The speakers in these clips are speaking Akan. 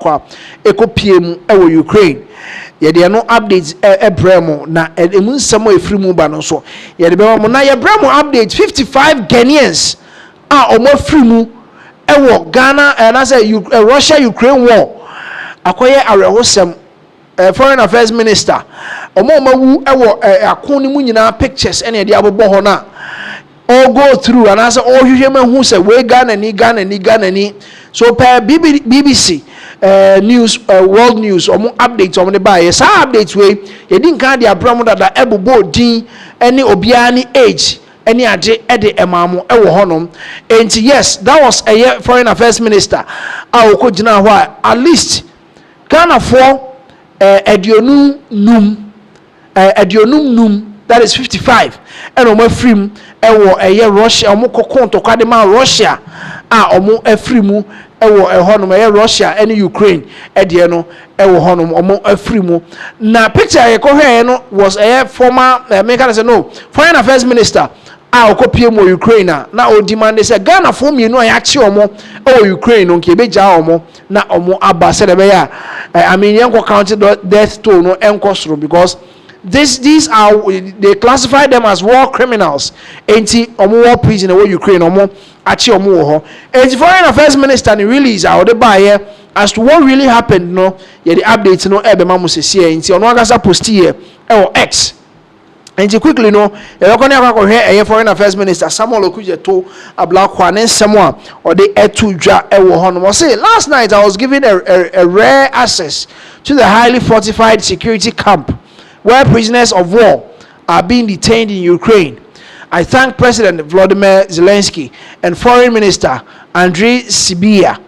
kwa ekopiem ewo Ukraine yede no updates ebremo na emu nsemo efrimu ba no so yede be mo na yebremo update 55 Ghanaians omo frimu ewo Ghana na say Russia Ukraine war akoye arehosem foreign affairs minister omo mawu ewo akon ni mu nyina pictures ene de abobo ho na all go through and answer all you who say we Ghana ni so per BBC news world news or updates on the buy yes updates way you didn't can their brand that ebobo din any obiani age any ade emamo ewo honom and yes that was a foreign affairs minister Okudzeto ho at least Ghana for aduonum num that is 55 and omo afrim ewo Russia omo kokonto kwade ma Russia omo afrimu ewo honom Russia and Ukraine de no ewo honom omo afrimu na picture ye ko hwe no was a former foreign affairs minister okopie mo Ukraine na o demand say Ghana for me no ya che omo Ukraine no nke beja omo na omo aba se de be ya I mean yenko count death toll no enko because these are they classify them as war criminals enti omo war prisoner wo Ukraine omo achi omo ho enti foreign affairs minister ni release out the buy as to what really happened no ye the update no ebe ma musese enti ono agasa post here X enti quickly no e ko ne akwa hwe foreign affairs minister Samuel Okudzeto ablakwa ne nsemo or the etu dwa ewo ho no say last night I was given a rare access to the highly fortified security camp where prisoners of war are being detained in Ukraine. I thank President Volodymyr Zelensky and Foreign Minister Andriy Sybiha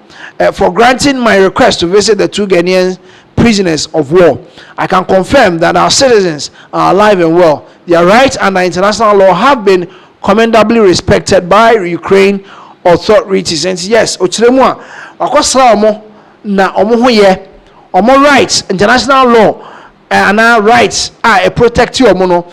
for granting my request to visit the 2 Ghanaian prisoners of war. I can confirm that our citizens are alive and well. Their rights under international law have been commendably respected by Ukraine authorities. And yes, Ochiremwa, wakosra omo na omo hoye, omo rights, international law, and our rights are protect you omo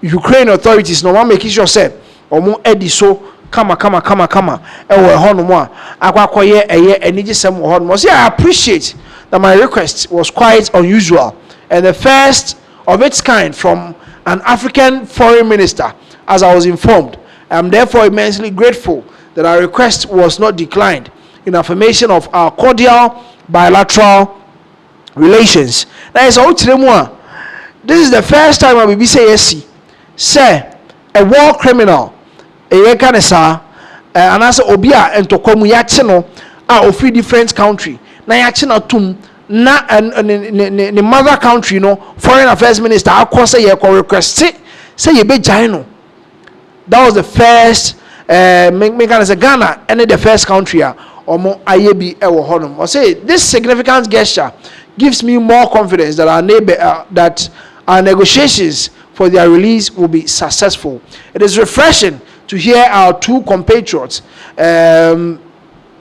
Ukraine authorities no one make sure say omo edi so kama ewo ho no mo akwakoye eye enigisem ho no say I appreciate that my request was quite unusual and the first of its kind from an African foreign minister as I was informed. I am therefore immensely grateful that our request was not declined in affirmation of our cordial bilateral relations. Now is this is the first time I will be say a war criminal kanesa and as obia entokomu yache no ofi different country na yache na tum na the mother country no foreign affairs minister akose ye ko request say ye be jai no. That was the first Ghana and the first country omo ayebi ewo honom. I say this significant gesture gives me more confidence that our neighbor that our negotiations for their release will be successful. It is refreshing to hear our 2 compatriots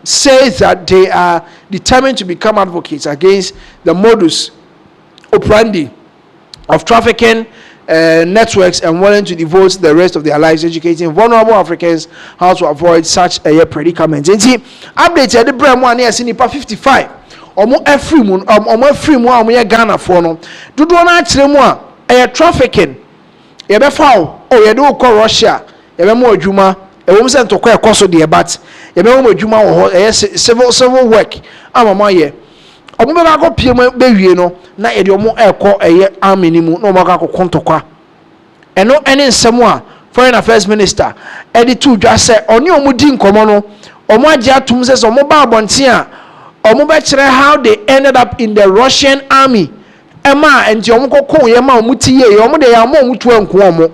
say that they are determined to become advocates against the modus operandi of trafficking networks and willing to devote the rest of their lives educating vulnerable Africans how to avoid such a predicament. Update the brand one here nipa 55 omo afrimu omo ye Ghana for no dodo na akire mu a trafficking ye be foul ye do ko Russia ye be mo adwuma e wo se ntoko e koso de but ye be mo adwuma wo civil work amama ye omo be ba ko pie be wie no na ye de omo e ko eye army ni mu na omo ka ko kontokwa eno ene nsemu a foreign affairs minister edi tu dwa se oni omo di nkomo no omo age atum se omo ba abonte a omo be kire how they ended up in the Russian army ema enti omo kokon ye ma omo tiye omo de ya ma omo tu enko omo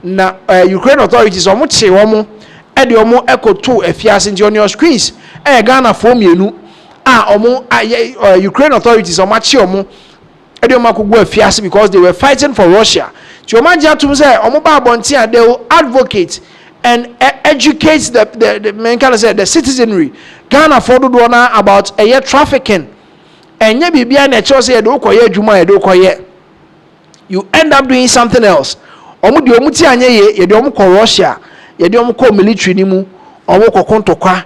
na Ukraine authorities omo che omo e de omo ekoto afiase nti on your screens Ghana for mienu omo Ukraine authorities omo che omo e de omo akogwo afiase because they were fighting for Russia. Ti omo age atum se omo ba abonte a they will advocate and educate the men can say the citizenry Ghana for do na about a trafficking and ye bibia na cho say do koye adwuma ye do koye you end up doing something else omo de omo ti anye ye de omo ko Russia ye de omo ko military ni mu omo ko kontokwa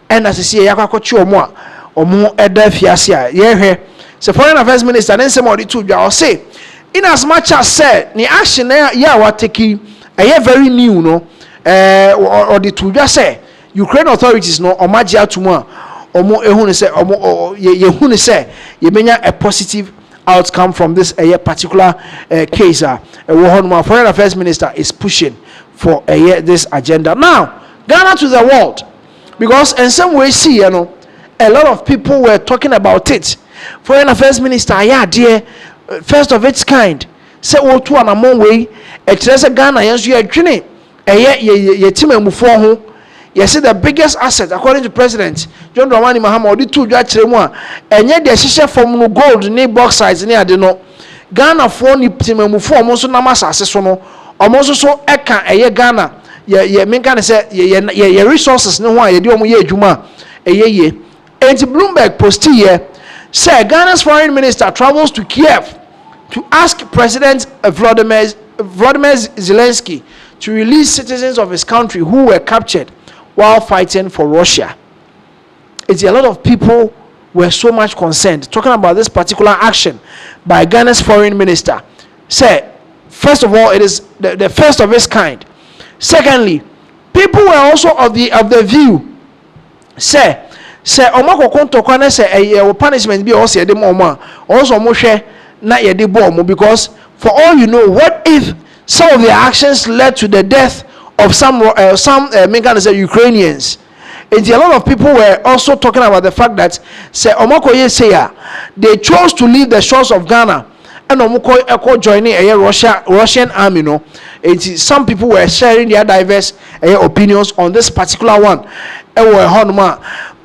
and as say yakwa ko chi omo a omo eda fiase a ye hwe se foreign affairs minister then say more to dwa o say in as much as said the action ya wa taking very new no or the to just say Ukraine authorities no omaji atumu a omo ehunu say omo ye hunu say ye benya a positive outcome from this particular case foreign affairs minister is pushing for this agenda now Ghana to the world because in some way see you know a lot of people were talking about it. Foreign affairs minister yeah dear first of its kind say what to an among way a treasure Ghanaians you are training ye team mufo ho you see the biggest asset according to President John Dramani Mahama odi two dwa kire mu a enye de hihye from no gold ni bauxite ni ade no Ghana for ni team mufo omo so na masase so no omo so eka Ghana ye menka ne say ye resources ne ho a ye de omo ye adwuma ye and Bloomberg post here say Ghana's foreign minister travels to Kiev to ask President Vladimir Zelensky to release citizens of his country who were captured while fighting for Russia. It's a lot of people were so much concerned talking about this particular action by Ghana's foreign minister. Say, first of all, it is the first of its kind. Secondly, people were also of the view say omako konto kwane say punishment be also dem also mo hwe na ye de bo because for all you know what if some of their actions led to the death of some Ukrainians. And a lot of people were also talking about the fact that say omako ye say they chose to leave the shores of Ghana and omako joining a Russian army no. And some people were sharing their diverse opinions on this particular one.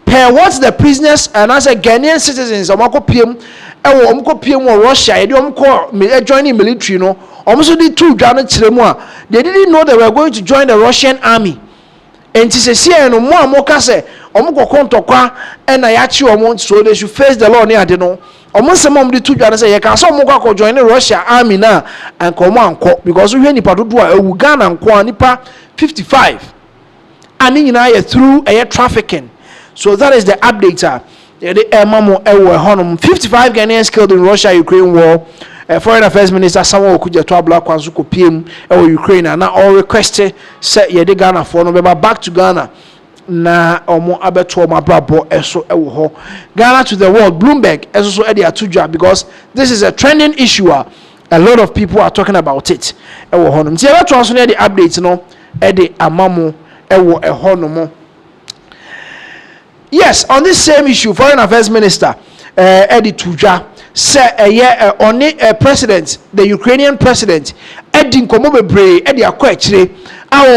Per what the prisoners and as a Ghanaian citizens omako PM omako PM Russia e omako joining military no almost did two Ghana chiremu they didn't know they were going to join the Russian army and to say no more amoka say omako kontokwa and ayachi omo so they should face the law near de no omo se mom did two Ghana say you can so omako join the Russia army now and come anko because we nipa dodo a ewu Ghana anko nipa 55 and nyina through trafficking. So that is the update. The 55 Ghanaians killed in Russia-Ukraine war. Foreign Affairs Minister Samuel Okudzeto Black Kwanzuko PM Ukraine and now all requested set yede Ghana for no back to Ghana. Na omo abeto ma brabo eso ewo ho. Ghana to the world. Bloomberg also edi atuja because this is a trending issue. A lot of people are talking about it. Ewo ho no. Nti ebe to so the update no edi amamo ewo eho no mo. Yes, on this same issue, Foreign Affairs Minister Eddie Tuja said president, the Ukrainian president, Eddie Komobebre, Eddie Akwechre,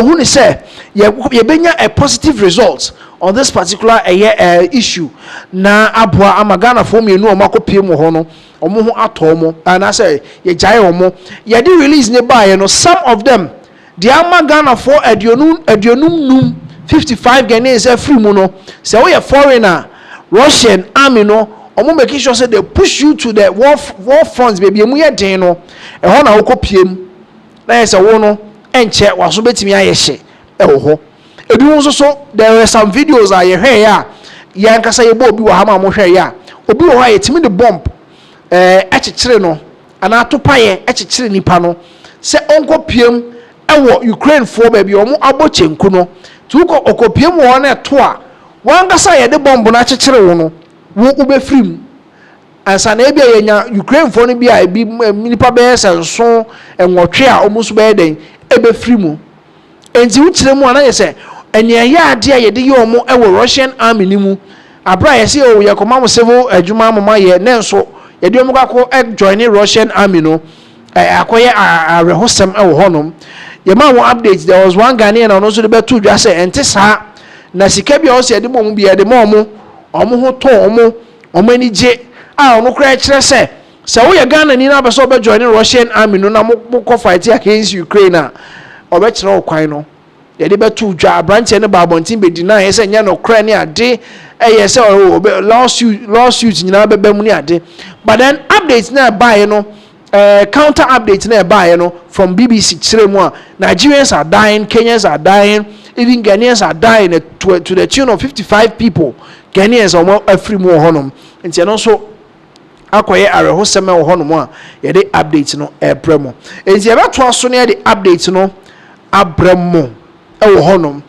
who say benya a positive result on this particular issue. Na abwa amagana for me no mako PM hono, omo atomo, and I say ye jai omo, ye di release nearby, some of them, the amagana for edionum num. 55 Ghanaians free mono. Say we a foreigner, Russian army no. Omo make sure say they push you to the war fronts, baby. Emu ye den no. E ho na okopiem. Na say wo no enche waso betimi ayehye. E ho. Ebi so there were some videos I hear ya. Ya nkasa ye bo obi wa ha ma mo hwe ya. Obi wo ha ye timi de bomb echichire no. Ana atopaye echichire nipa no. Say onkopiem ewo Ukraine for baby omo abochenku no. Tuko okopiem wo na to a wangasa ye de bomb na chechire wo no wo ubefrim ansa na ebia yenya Ukraine fo no bia ebi nipa be senso enwotwe a omuso be den ebefrimu enti wo kire mu ana ye se ene ya ade a ye de ye omo ewo Russian army ni mu abra ye se o ye koma mo civil adwuma mama ye nenso ye de omo gakọ join Russian army no akoye arehosem ewo honom. Yema one update, there was one Ghanaian and also the betu just say entisa na sika bia o se de mom bia de mom omo ho to omo ni je omo kra kire se wo ye Ghana ni na be so be join Russian army no na mo ko fight against Ukraine na obe kire o kwan no ye de betu dwa branch ne ba bontin be deny say nya no kra ni ade say lawsuit nyina be bam ni ade but then updates na buy no counter update na buy no from BBC Chiremwa. Nigerians are dying, Kenyans are dying, even Ghanaians are dying to the tune of 55 people Ghanaians omo afiri mu honom nti no so akoye arehosem wo honom a ye de update no ebremo nti ye beto aso ne ye de update no abremo e wo honom